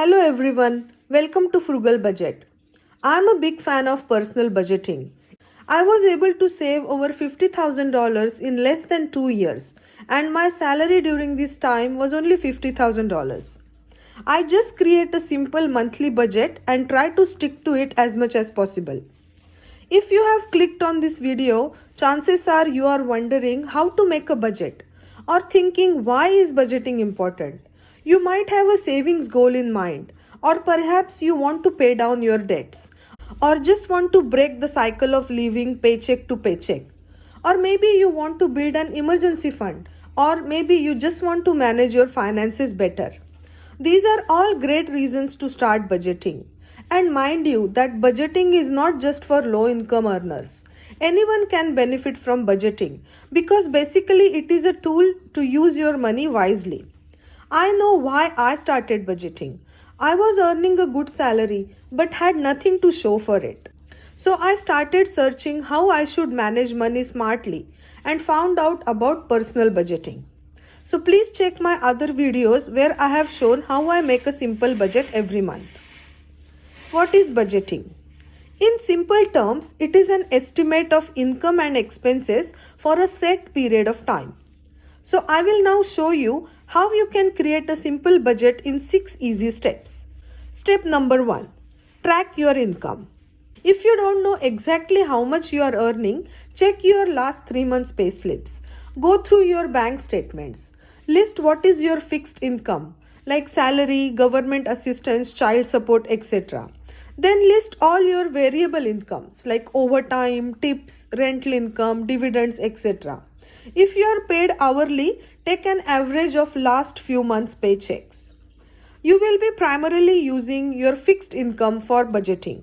Hello everyone, welcome to Frugal Budget. I am a big fan of personal budgeting. I was able to save over $50,000 in less than 2 years, and my salary during this time was only $50,000. I just create a simple monthly budget and try to stick to it as much as possible. If you have clicked on this video, chances are you are wondering how to make a budget or thinking why is budgeting important. You might have a savings goal in mind, or perhaps you want to pay down your debts, or just want to break the cycle of living paycheck to paycheck. Or maybe you want to build an emergency fund, or maybe you just want to manage your finances better. These are all great reasons to start budgeting. And mind you that budgeting is not just for low income earners. Anyone can benefit from budgeting because basically it is a tool to use your money wisely. I know why I started budgeting. I was earning a good salary but had nothing to show for it. So I started searching how I should manage money smartly and found out about personal budgeting. So please check my other videos where I have shown how I make a simple budget every month. What is budgeting? In simple terms, it is an estimate of income and expenses for a set period of time. So I will now show you how you can create a simple budget in 6 easy steps. Step number 1. Track your income. If you don't know exactly how much you are earning, check your last 3 months pay slips. Go through your bank statements. List what is your fixed income like salary, government assistance, child support, etc. Then list all your variable incomes like overtime, tips, rental income, dividends, etc. If you are paid hourly, take an average of last few months' paychecks. You will be primarily using your fixed income for budgeting.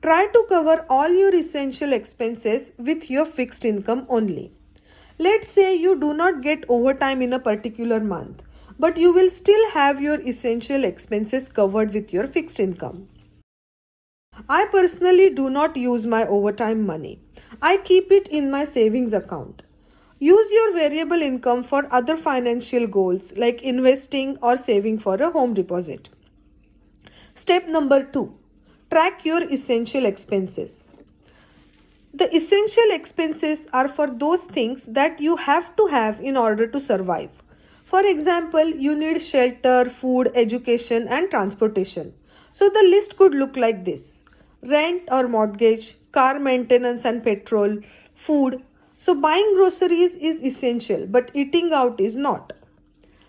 Try to cover all your essential expenses with your fixed income only. Let's say you do not get overtime in a particular month, but you will still have your essential expenses covered with your fixed income. I personally do not use my overtime money. I keep it in my savings account. Use your variable income for other financial goals like investing or saving for a home deposit. Step number 2. Track your essential expenses. The essential expenses are for those things that you have to have in order to survive. For example, you need shelter, food, education, and transportation. So the list could look like this: rent or mortgage, car maintenance and petrol, food. So buying groceries is essential, but eating out is not.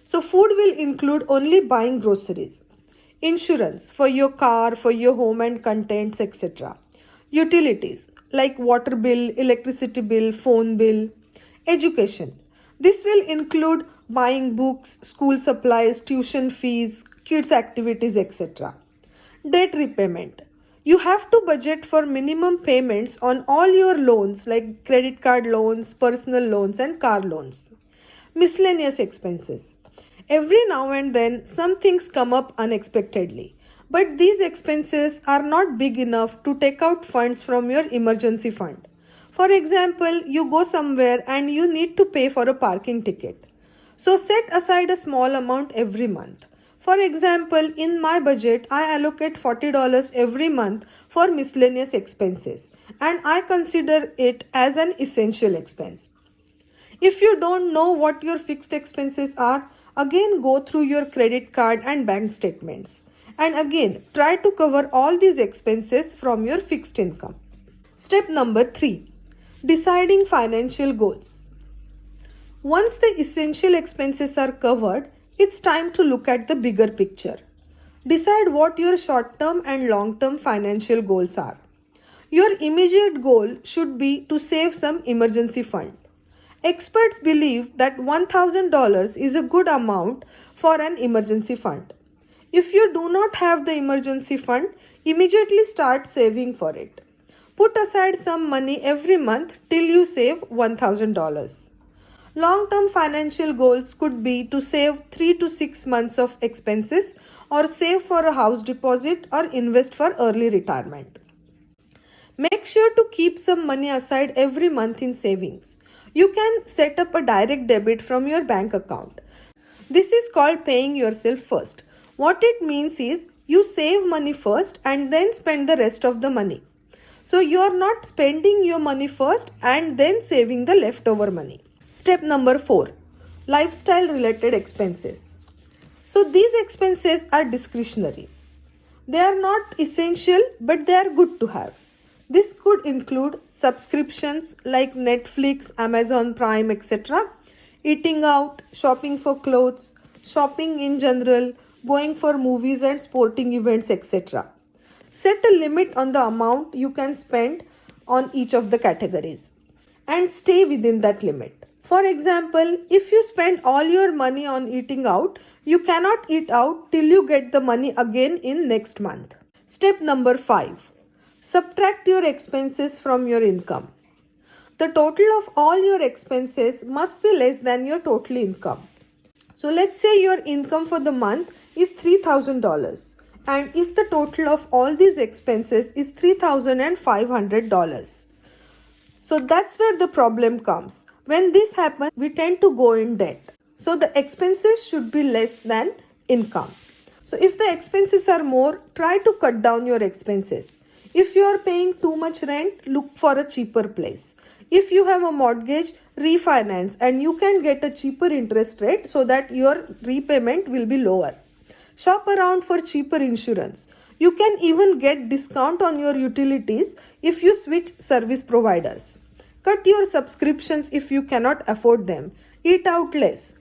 So food will include only buying groceries. Insurance for your car, for your home and contents, etc. Utilities like water bill, electricity bill, phone bill. Education. This will include buying books, school supplies, tuition fees, kids activities, etc. Debt repayment. You have to budget for minimum payments on all your loans like credit card loans, personal loans and car loans. Miscellaneous expenses. Every now and then some things come up unexpectedly, but these expenses are not big enough to take out funds from your emergency fund. For example, you go somewhere and you need to pay for a parking ticket. So set aside a small amount every month. For example, in my budget, I allocate $40 every month for miscellaneous expenses and I consider it as an essential expense. If you don't know what your fixed expenses are, again go through your credit card and bank statements. And again, try to cover all these expenses from your fixed income. Step number 3. Deciding financial goals. Once the essential expenses are covered, it's time to look at the bigger picture. Decide what your short-term and long-term financial goals are. Your immediate goal should be to save some emergency fund. Experts believe that $1,000 is a good amount for an emergency fund. If you do not have the emergency fund, immediately start saving for it. Put aside some money every month till you save $1,000. Long-term financial goals could be to save 3 to 6 months of expenses or save for a house deposit or invest for early retirement. Make sure to keep some money aside every month in savings. You can set up a direct debit from your bank account. This is called paying yourself first. What it means is you save money first and then spend the rest of the money. So you are not spending your money first and then saving the leftover money. Step number 4. Lifestyle related expenses. So these expenses are discretionary. They are not essential, but they are good to have. This could include subscriptions like Netflix, Amazon Prime, etc., eating out, shopping for clothes, shopping in general, going for movies and sporting events, etc. Set a limit on the amount you can spend on each of the categories and stay within that limit. For example, if you spend all your money on eating out, you cannot eat out till you get the money again in next month. Step number 5. Subtract your expenses from your income. The total of all your expenses must be less than your total income. So let's say your income for the month is $3,000, and if the total of all these expenses is $3,500. So that's where the problem comes. When this happens, we tend to go in debt. So the expenses should be less than income. So if the expenses are more, try to cut down your expenses. If you are paying too much rent, look for a cheaper place. If you have a mortgage, refinance and you can get a cheaper interest rate so that your repayment will be lower. Shop around for cheaper insurance. You can even get discount on your utilities if you switch service providers. Cut your subscriptions if you cannot afford them. Eat out less.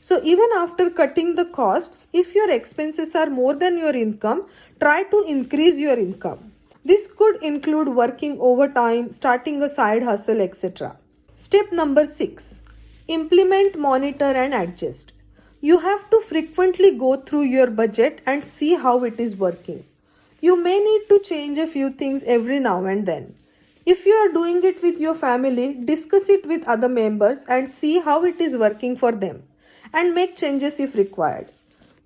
So even after cutting the costs, if your expenses are more than your income, try to increase your income. This could include working overtime, starting a side hustle, etc. Step number 6. Implement, monitor and adjust. You have to frequently go through your budget and see how it is working. You may need to change a few things every now and then. If you are doing it with your family, discuss it with other members and see how it is working for them and make changes if required.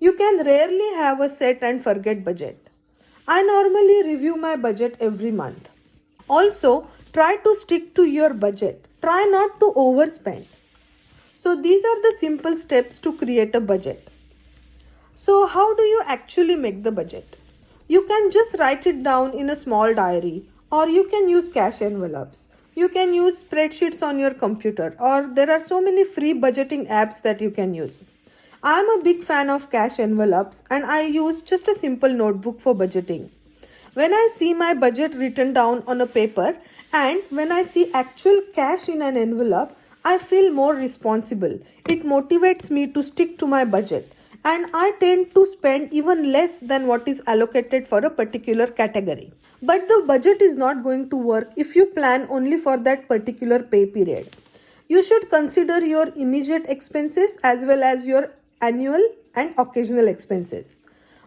You can rarely have a set and forget budget. I normally review my budget every month. Also, try to stick to your budget. Try not to overspend. So these are the simple steps to create a budget. So how do you actually make the budget? You can just write it down in a small diary, or you can use cash envelopes. You can use spreadsheets on your computer, or there are so many free budgeting apps that you can use. I am a big fan of cash envelopes and I use just a simple notebook for budgeting. When I see my budget written down on a paper and when I see actual cash in an envelope, I feel more responsible. It motivates me to stick to my budget and I tend to spend even less than what is allocated for a particular category. But the budget is not going to work if you plan only for that particular pay period. You should consider your immediate expenses as well as your annual and occasional expenses.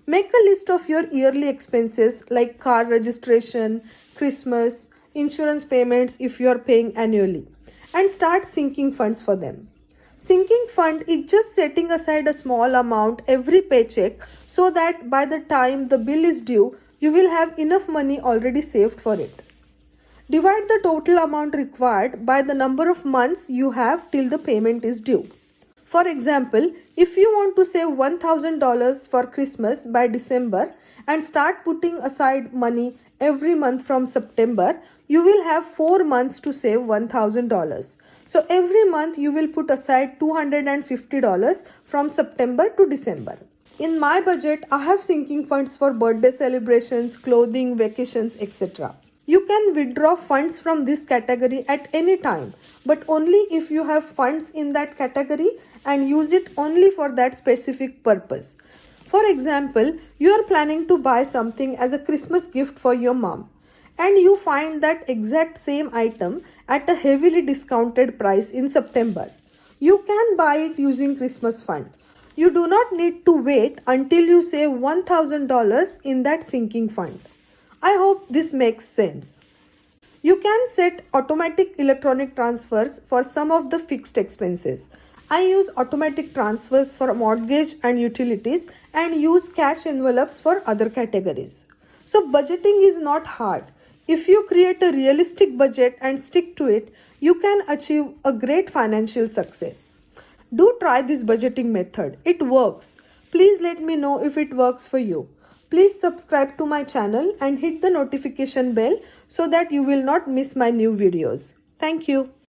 Make a list of your yearly expenses like car registration, Christmas, insurance payments if you are paying annually, and start sinking funds for them. Sinking fund is just setting aside a small amount every paycheck so that by the time the bill is due, you will have enough money already saved for it. Divide the total amount required by the number of months you have till the payment is due. For example, if you want to save $1,000 for Christmas by December and start putting aside money every month from September, you will have 4 months to save $1,000. So every month you will put aside $250 from September to December. In my budget, I have sinking funds for birthday celebrations, clothing, vacations, etc. You can withdraw funds from this category at any time, but only if you have funds in that category and use it only for that specific purpose. For example, you are planning to buy something as a Christmas gift for your mom, and you find that exact same item at a heavily discounted price in September. You can buy it using Christmas fund. You do not need to wait until you save $1,000 in that sinking fund. I hope this makes sense. You can set automatic electronic transfers for some of the fixed expenses. I use automatic transfers for mortgage and utilities and use cash envelopes for other categories. So budgeting is not hard. If you create a realistic budget and stick to it, you can achieve a great financial success. Do try this budgeting method. It works. Please let me know if it works for you. Please subscribe to my channel and hit the notification bell so that you will not miss my new videos. Thank you.